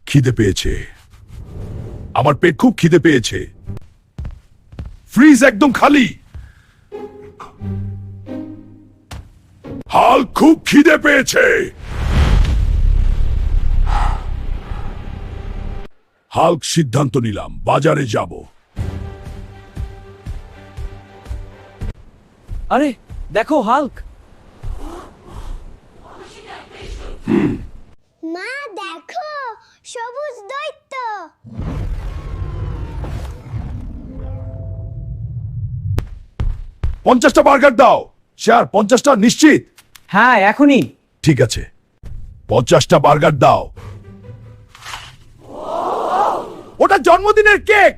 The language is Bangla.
খিদে পেয়েছে, আমার পেট খুব খিদে পেয়েছে। ফ্রিজ একদম খালি। হাল্ক খুব খিদে পেয়েছে। হাল্ক সিদ্ধান্ত নিলাম বাজারে যাব। আরে দেখো হাল্ক। মা দেখো, সবুজ দৈত্য। 50টা বার্গার দাও। স্যার 50টা নিশ্চিত? হ্যাঁ এখনই। ঠিক আছে, 50টা বার্গার দাও। ওটা জন্মদিনের কেক।